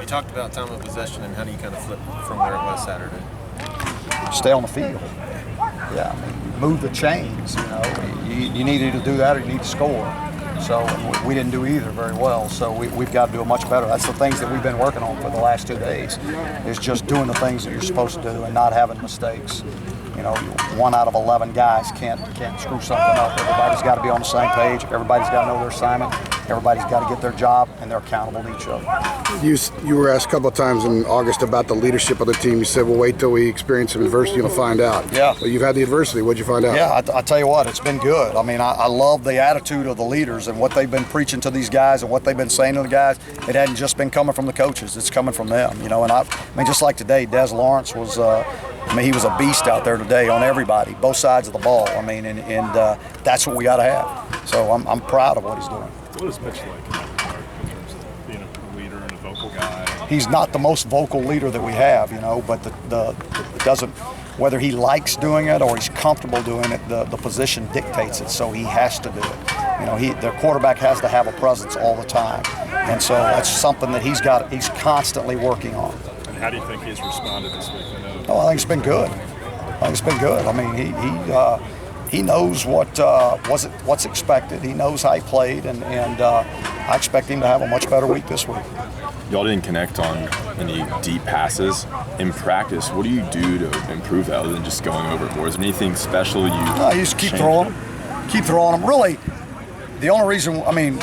You talked about time of possession, and how do you kind of flip from where it was Saturday? Stay on the field. Yeah, I mean, move the chains. You know, you need to either do that or you need to score. So we didn't do either very well. So we've got to do it much better. That's the things that we've been working on for the last 2 days. Is just doing the things that you're supposed to do and not having mistakes. You know, 1 out of 11 guys can't screw something up. Everybody's got to be on the same page. Everybody's got to know their assignment. Everybody's got to get their job, and they're accountable to each other. You were asked a couple of times in August about the leadership of the team. You said, "Well, wait till we experience some adversity, and we'll find out." Yeah. Well, you've had the adversity. What'd you find out? Yeah, I tell you what, it's been good. I mean, I love the attitude of the leaders and what they've been preaching to these guys and what they've been saying to the guys. It hadn't just been coming from the coaches; it's coming from them. You know, and I mean, just like today, Des Lawrence was. I mean, he was a beast out there today on everybody, both sides of the ball. I mean, and that's what we got to have. So I'm proud of what he's doing. What is Mitch like in that regard in terms of being a leader and a vocal guy? He's not the most vocal leader that we have, you know, but it doesn't, whether he likes doing it or he's comfortable doing it, the position dictates it, so he has to do it. You know, the quarterback has to have a presence all the time, and so that's something that he's constantly working on. And how do you think he's responded this week? Oh, I think it's been good. I mean, he knows what's expected. He knows how he played, and I expect him to have a much better week this week. Y'all didn't connect on any deep passes in practice. What do you do to improve that other than just going over it more? Is there anything special you? No, you just keep throwing them. Really, the only reason, I mean,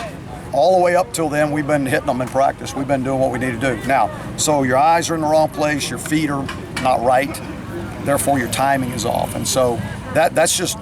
all the way up till then, we've been hitting them in practice. We've been doing what we need to do. Now, so your eyes are in the wrong place, your feet are not right, therefore your timing is off. And so that's just,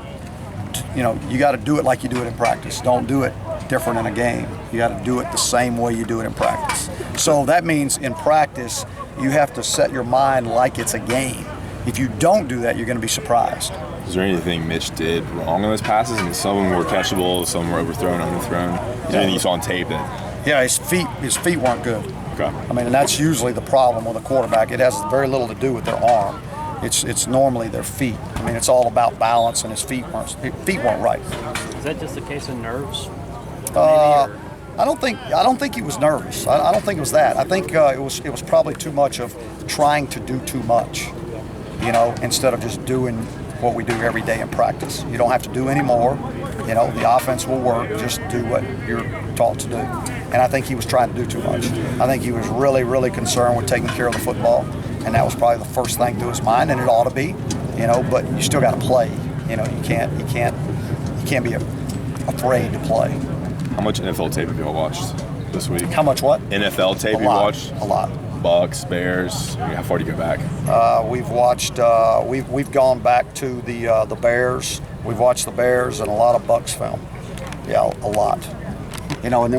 you know, you got to do it like you do it in practice. Don't do it different in a game. You got to do it the same way you do it in practice. So that means in practice, you have to set your mind like it's a game. If you don't do that, you're going to be surprised. Is there anything Mitch did wrong on those passes? I mean, some of them were catchable, some were overthrown, underthrown. Is there anything you saw on tape that? Yeah, his feet weren't good. Okay. I mean, and that's usually the problem with a quarterback. It has very little to do with their arm. It's normally their feet. I mean, it's all about balance, and his feet weren't right. Is that just a case of nerves? I don't think he was nervous. I don't think it was that. I think it was probably too much of trying to do too much, you know, instead of just doing what we do every day in practice. You don't have to do any more. You know, the offense will work. Just do what you're taught to do. And I think he was trying to do too much. I think he was really, really concerned with taking care of the football, and that was probably the first thing to his mind, and it ought to be. You know, but you still got to play. You know, you can't be afraid to play. How much NFL tape have y'all watched this week? How much what? NFL tape you watched? A lot. Bucks, Bears. I mean, how far do you go back? We've watched. We've gone back to the Bears. We've watched the Bears and a lot of Bucks film. Yeah, a lot. You know, and then